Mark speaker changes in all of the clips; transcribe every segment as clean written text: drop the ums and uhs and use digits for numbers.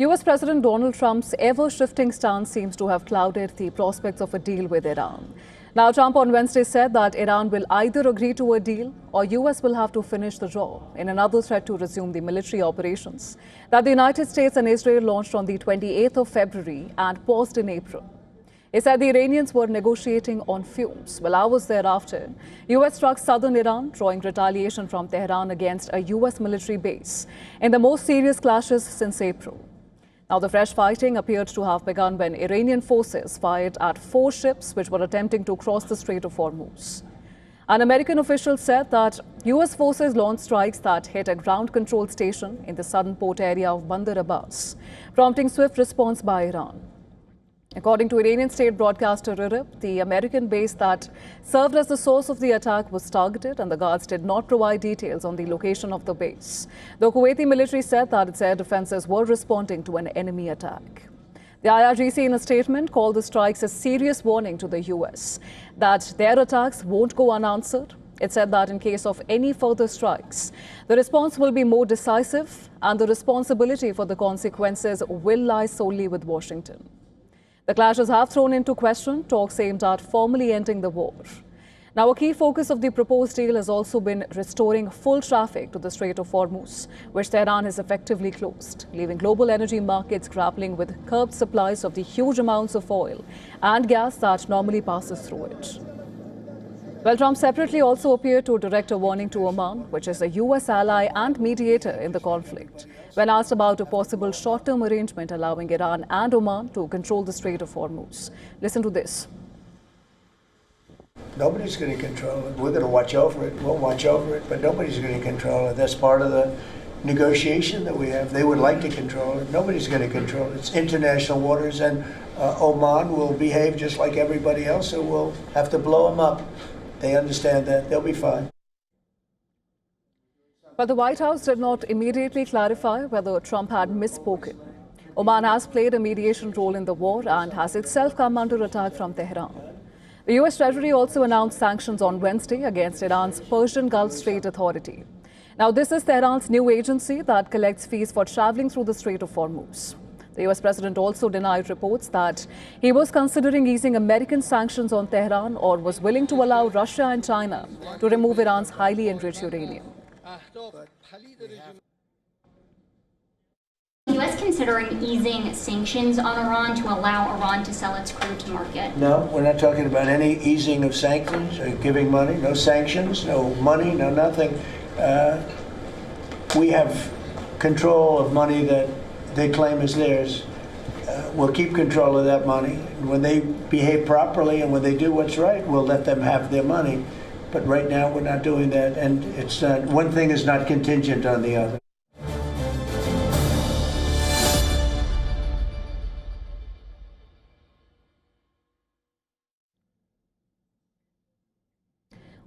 Speaker 1: US President Donald Trump's ever-shifting stance seems to have clouded the prospects of a deal with Iran. Now, Trump on Wednesday said that Iran will either agree to a deal or US will have to finish the job in another threat to resume the military operations that the United States and Israel launched on the 28th of February and paused in April. He said the Iranians were negotiating on fumes. Well, hours thereafter, US struck southern Iran, drawing retaliation from Tehran against a US military base in the most serious clashes since April. Now, the fresh fighting appeared to have begun when Iranian forces fired at 4 ships which were attempting to cross the Strait of Hormuz. An American official said that US forces launched strikes that hit a ground control station in the southern port area of Bandar Abbas, prompting swift response by Iran. According to Iranian state broadcaster IRGC, the American base that served as the source of the attack was targeted and the guards did not provide details on the location of the base. The Kuwaiti military said that its air defenses were responding to an enemy attack. The IRGC in a statement called the strikes a serious warning to the US that their attacks won't go unanswered. It said that in case of any further strikes, the response will be more decisive and the responsibility for the consequences will lie solely with Washington. The clashes have thrown into question talks aimed at formally ending the war. Now, a key focus of the proposed deal has also been restoring full traffic to the Strait of Hormuz, which Tehran has effectively closed, leaving global energy markets grappling with curbed supplies of the huge amounts of oil and gas that normally passes through it. Well, Trump separately also appeared to direct a warning to Oman, which is a US ally and mediator in the conflict, when asked about a possible short-term arrangement allowing Iran and Oman to control the Strait of Hormuz. Listen to this.
Speaker 2: Nobody's going to control it. We're going to watch over it. We'll watch over it, but nobody's going to control it. That's part of the negotiation that we have. They would like to control it. Nobody's going to control it. It's international waters, and Oman will behave just like everybody else, so we'll have to blow them up. They understand that. They'll be fine.
Speaker 1: But the White House did not immediately clarify whether Trump had misspoken. Oman has played a mediation role in the war and has itself come under attack from Tehran. The US Treasury also announced sanctions on Wednesday against Iran's Persian Gulf Strait Authority. Now, this is Tehran's new agency that collects fees for traveling through the Strait of Hormuz. The US president also denied reports that he was considering easing American sanctions on Tehran or was willing to allow Russia and China to remove Iran's highly enriched uranium.
Speaker 3: The U.S. considering easing sanctions on Iran to allow Iran to sell its crude to market?
Speaker 2: No, we're not talking about any easing of sanctions or giving money. No sanctions, no money, no nothing. We have control of money that they claim is theirs. We'll keep control of that money. When they behave properly and when they do what's right, we'll let them have their money. But right now, we're not doing that, and it's not, one thing is not contingent on the other.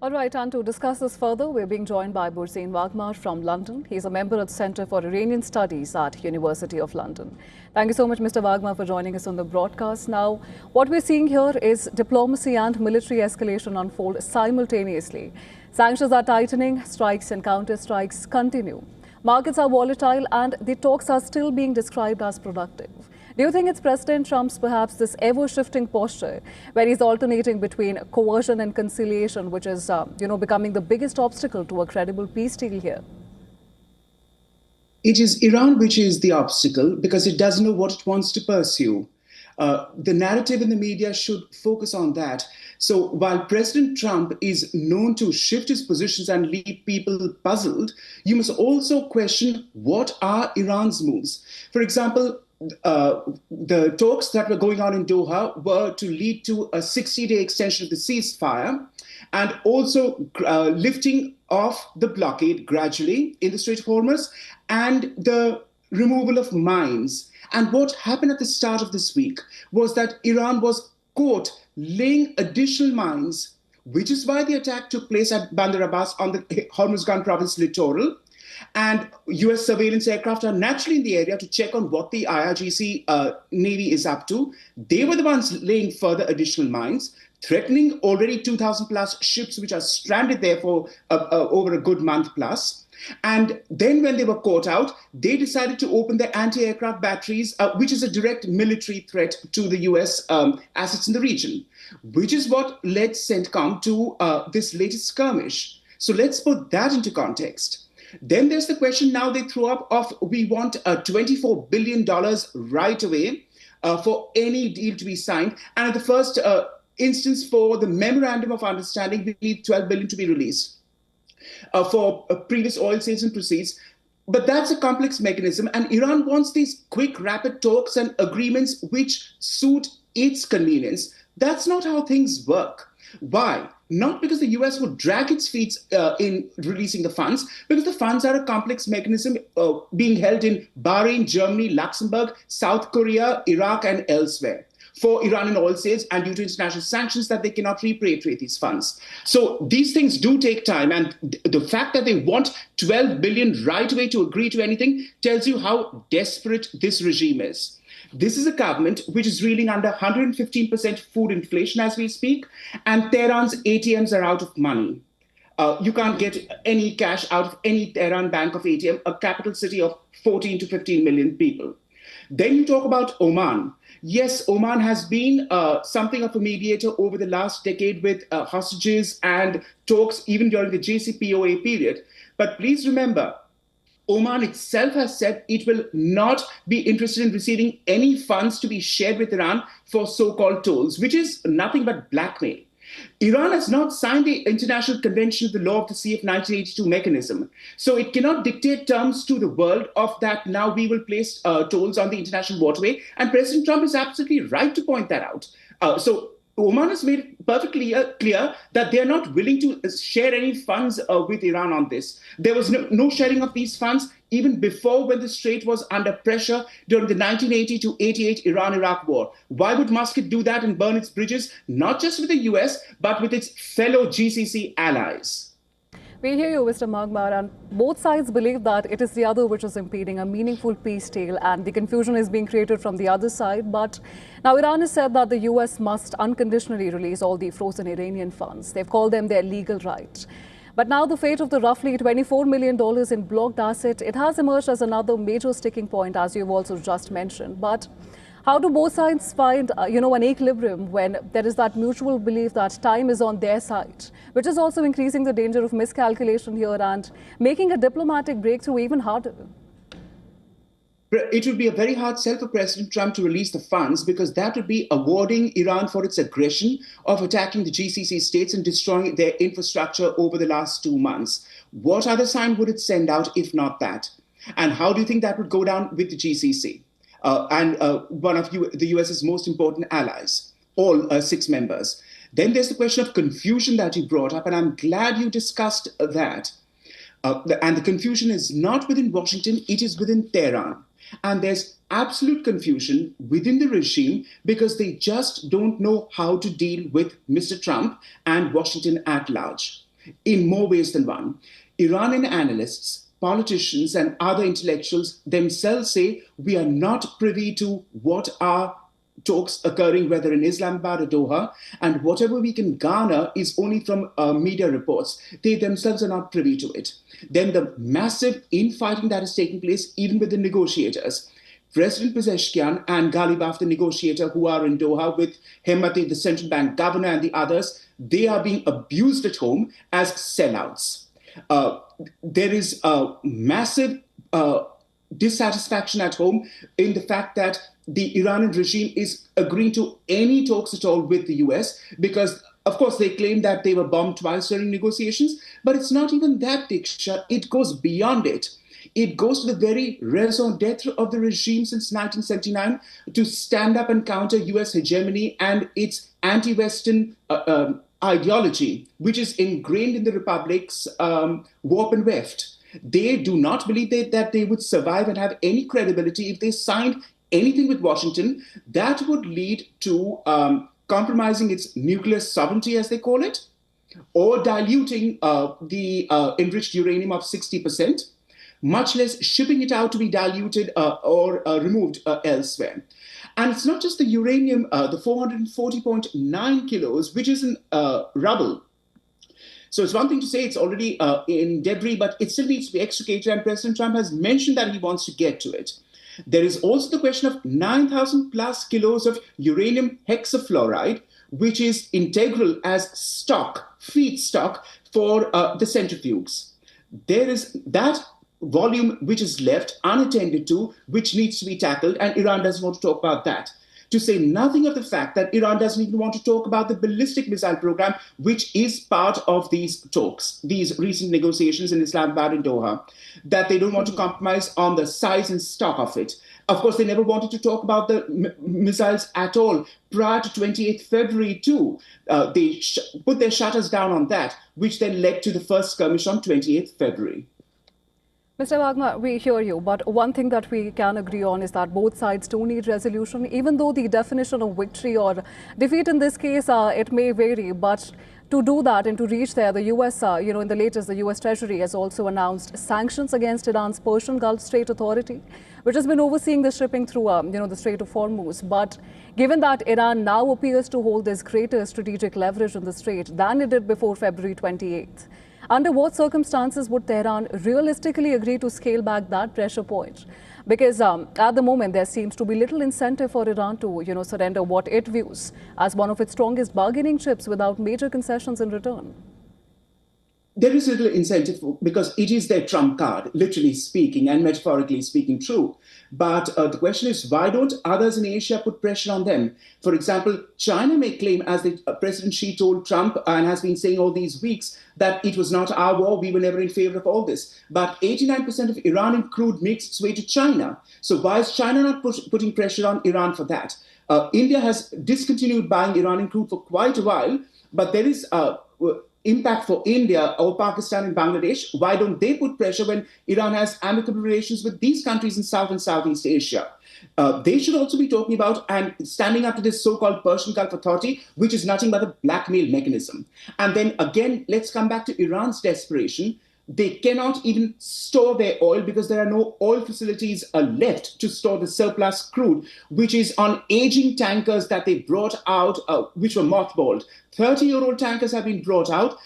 Speaker 1: All right, and to discuss this further, we're being joined by Burzine Wagmar from London. He's a member at the Centre for Iranian Studies at University of London. Thank you so much, Mr. Wagmar, for joining us on the broadcast. Now, what we're seeing here is diplomacy and military escalation unfold simultaneously. Sanctions are tightening, strikes and counter-strikes continue. Markets are volatile and the talks are still being described as productive. Do you think it's President Trump's perhaps this ever-shifting posture where he's alternating between coercion and conciliation, which is, becoming the biggest obstacle to a credible peace deal here?
Speaker 4: It is Iran which is the obstacle because it doesn't know what it wants to pursue. The narrative in the media should focus on that. So while President Trump is known to shift his positions and leave people puzzled, you must also question what are Iran's moves. For example, the talks that were going on in Doha were to lead to a 60-day extension of the ceasefire and also lifting off the blockade gradually in the Strait of Hormuz and the removal of mines. And what happened at the start of this week was that Iran was caught laying additional mines, which is why the attack took place at Bandar Abbas on the Hormuzgan province littoral. And US surveillance aircraft are naturally in the area to check on what the IRGC Navy is up to. They were the ones laying further additional mines, threatening already 2,000 plus ships which are stranded there for over a good month plus. And then when they were caught out, they decided to open their anti-aircraft batteries, which is a direct military threat to the US assets in the region, which is what led CENTCOM to this latest skirmish. So let's put that into context. Then there's the question now they throw up of we want $24 billion right away for any deal to be signed. And at the first instance for the memorandum of understanding, we need $12 billion to be released for previous oil sales and proceeds. But that's a complex mechanism. And Iran wants these quick, rapid talks and agreements which suit its convenience. That's not how things work. Why? Not because the US would drag its feet in releasing the funds, because the funds are a complex mechanism being held in Bahrain, Germany, Luxembourg, South Korea, Iraq, and elsewhere for Iranian oil sales and due to international sanctions that they cannot repatriate these funds. So these things do take time. And the fact that they want 12 billion right away to agree to anything tells you how desperate this regime is. This is a government which is reeling under 115% food inflation as we speak, and Tehran's ATMs are out of money. You can't get any cash out of any Tehran bank of ATM, a capital city of 14 to 15 million people. Then you talk about Oman. Yes, Oman has been something of a mediator over the last decade with hostages and talks even during the JCPOA period. But please remember, Oman itself has said it will not be interested in receiving any funds to be shared with Iran for so-called tolls, which is nothing but blackmail. Iran has not signed the International Convention of the Law of the Sea of 1982 mechanism, so it cannot dictate terms to the world of that now we will place tolls on the international waterway, and President Trump is absolutely right to point that out. So Oman has made it perfectly clear that they are not willing to share any funds with Iran on this. There was no sharing of these funds even before when the Strait was under pressure during the 1980 to 88 Iran-Iraq war. Why would Muscat do that and burn its bridges, not just with the US, but with its fellow GCC allies?
Speaker 1: We hear you, Mr. Magmar, and both sides believe that it is the other which is impeding a meaningful peace deal, and the confusion is being created from the other side. But now Iran has said that the US must unconditionally release all the frozen Iranian funds. They've called them their legal right. But now the fate of the roughly $24 million in blocked asset, it has emerged as another major sticking point, as you've also just mentioned. But how do both sides find, an equilibrium when there is that mutual belief that time is on their side, which is also increasing the danger of miscalculation here and making a diplomatic breakthrough even harder?
Speaker 4: It would be a very hard sell for President Trump to release the funds, because that would be awarding Iran for its aggression of attacking the GCC states and destroying their infrastructure over the last 2 months. What other sign would it send out if not that? And how do you think that would go down with the GCC? And one of the US's most important allies, all 6 members. Then there's the question of confusion that you brought up, and I'm glad you discussed that. And the confusion is not within Washington, it is within Tehran. And there's absolute confusion within the regime because they just don't know how to deal with Mr. Trump and Washington at large, in more ways than one. Iranian analysts, politicians, and other intellectuals themselves say we are not privy to what are talks occurring, whether in Islamabad or Doha, and whatever we can garner is only from media reports. They themselves are not privy to it. Then the massive infighting that is taking place, even with the negotiators. President Pezeshkian and Ghalibaf, the negotiator, who are in Doha with Hemmati, the central bank governor, and the others, they are being abused at home as sellouts. There is a massive dissatisfaction at home in the fact that the Iranian regime is agreeing to any talks at all with the US because, of course, they claim that they were bombed twice during negotiations, but it's not even that, Diksha. It goes beyond it. It goes to the very raison d'etre of the regime since 1979 to stand up and counter US hegemony and its anti-Western ideology, which is ingrained in the republic's warp and weft. They do not believe that they would survive and have any credibility if they signed anything with Washington. That would lead to compromising its nuclear sovereignty, as they call it, or diluting the enriched uranium of 60%, much less shipping it out to be diluted or removed elsewhere. And it's not just the uranium, the 440.9 kilos, which is in rubble. So it's one thing to say it's already in debris, but it still needs to be extricated, and President Trump has mentioned that he wants to get to it. There is also the question of 9,000 plus kilos of uranium hexafluoride, which is integral as feedstock for the centrifuges. There is that volume which is left unattended to, which needs to be tackled, and Iran doesn't want to talk about that. To say nothing of the fact that Iran doesn't even want to talk about the ballistic missile program, which is part of these talks, these recent negotiations in Islamabad and Doha, that they don't want to compromise on the size and stock of it. Of course, they never wanted to talk about the missiles at all prior to 28th February too. They put their shutters down on that, which then led to the first skirmish on 28th February.
Speaker 1: Mr. Wagner, we hear you, but one thing that we can agree on is that both sides do need resolution, even though the definition of victory or defeat in this case, it may vary. But to do that and to reach there, the U.S., in the latest, the U.S. Treasury has also announced sanctions against Iran's Persian Gulf Strait Authority, which has been overseeing the shipping through, the Strait of Hormuz. But given that Iran now appears to hold this greater strategic leverage in the strait than it did before February 28th, under what circumstances would Tehran realistically agree to scale back that pressure point? Because at the moment, there seems to be little incentive for Iran to, surrender what it views as one of its strongest bargaining chips without major concessions in return.
Speaker 4: There is little incentive because it is their trump card, literally speaking and metaphorically speaking, true. But the question is, why don't others in Asia put pressure on them? For example, China may claim, as the President Xi told Trump and has been saying all these weeks, that it was not our war, we were never in favor of all this. But 89% of Iranian crude makes its way to China. So why is China not putting pressure on Iran for that? India has discontinued buying Iranian crude for quite a while, but there is impact for India or Pakistan and Bangladesh. Why don't they put pressure when Iran has amicable relations with these countries in South and Southeast Asia? They should also be talking about and standing up to this so-called Persian Gulf Authority, which is nothing but a blackmail mechanism. And then again, let's come back to Iran's desperation. They cannot even store their oil because there are no oil facilities left to store the surplus crude, which is on aging tankers that they brought out, which were mothballed. 30-year-old tankers have been brought out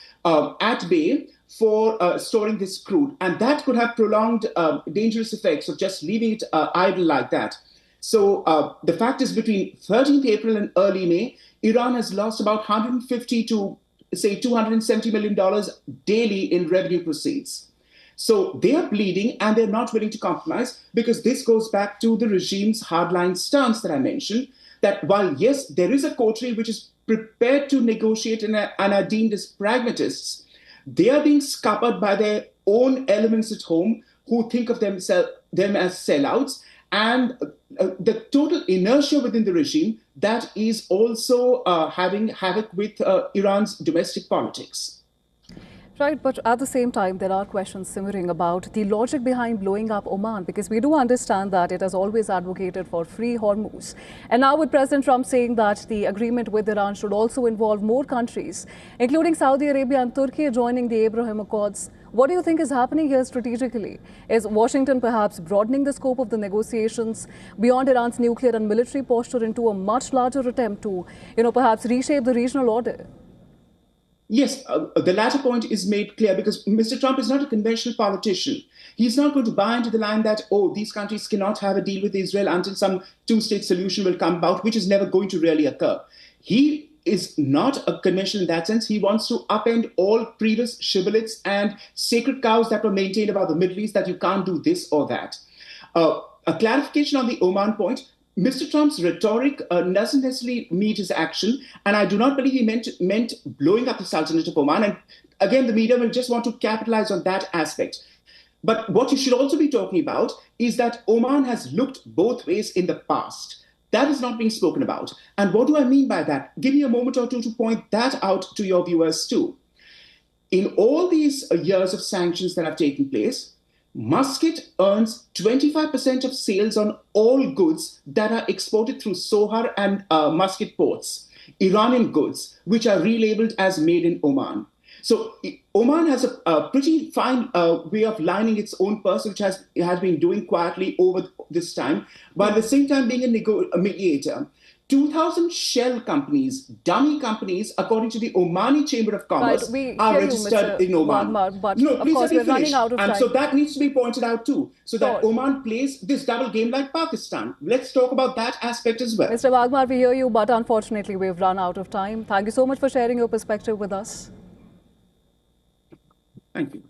Speaker 4: at bay for storing this crude. And that could have prolonged dangerous effects of just leaving it idle like that. So the fact is, between 13th April and early May, Iran has lost about 150 to say $270 million daily in revenue proceeds. So they are bleeding and they're not willing to compromise, because this goes back to the regime's hardline stance that I mentioned, that while, yes, there is a coterie which is prepared to negotiate and are deemed as pragmatists, they are being scuppered by their own elements at home who think of them as sellouts, and the total inertia within the regime that is also having havoc with Iran's domestic politics.
Speaker 1: Right, but at the same time, there are questions simmering about the logic behind blowing up Oman, because we do understand that it has always advocated for free Hormuz. And now with President Trump saying that the agreement with Iran should also involve more countries, including Saudi Arabia and Turkey joining the Abraham Accords, what do you think is happening here strategically? Is Washington perhaps broadening the scope of the negotiations beyond Iran's nuclear and military posture into a much larger attempt to, perhaps reshape the regional order?
Speaker 4: Yes, the latter point is made clear because Mr. Trump is not a conventional politician. He's not going to buy into the line that, these countries cannot have a deal with Israel until some two-state solution will come about, which is never going to really occur. He is not a conventional in that sense. He wants to upend all previous shibboleths and sacred cows that were maintained about the Middle East, that you can't do this or that. A clarification on the Oman point. Mr. Trump's rhetoric doesn't necessarily meet his action, and I do not believe he meant blowing up the Sultanate of Oman. And again, the media will just want to capitalize on that aspect. But what you should also be talking about is that Oman has looked both ways in the past. That is not being spoken about. And what do I mean by that? Give me a moment or two to point that out to your viewers too. In all these years of sanctions that have taken place, Muscat earns 25% of sales on all goods that are exported through Sohar and Muscat ports, Iranian goods, which are relabeled as made in Oman. So Oman has a pretty fine way of lining its own purse, which it has been doing quietly over this time, but at the same time being a mediator. 2,000 shell companies, dummy companies, according to the Omani Chamber of Commerce, are registered in Oman.
Speaker 1: Wagmar, but
Speaker 4: no,
Speaker 1: of
Speaker 4: please
Speaker 1: course,
Speaker 4: let me
Speaker 1: we're
Speaker 4: finish.
Speaker 1: running out of time.
Speaker 4: And so that needs to be pointed out too, so that
Speaker 1: Sure.
Speaker 4: Oman plays this double game like Pakistan. Let's talk about that aspect as well.
Speaker 1: Mr. Wagmar, we hear you, but unfortunately, we've run out of time. Thank you so much for sharing your perspective with us.
Speaker 4: Thank you.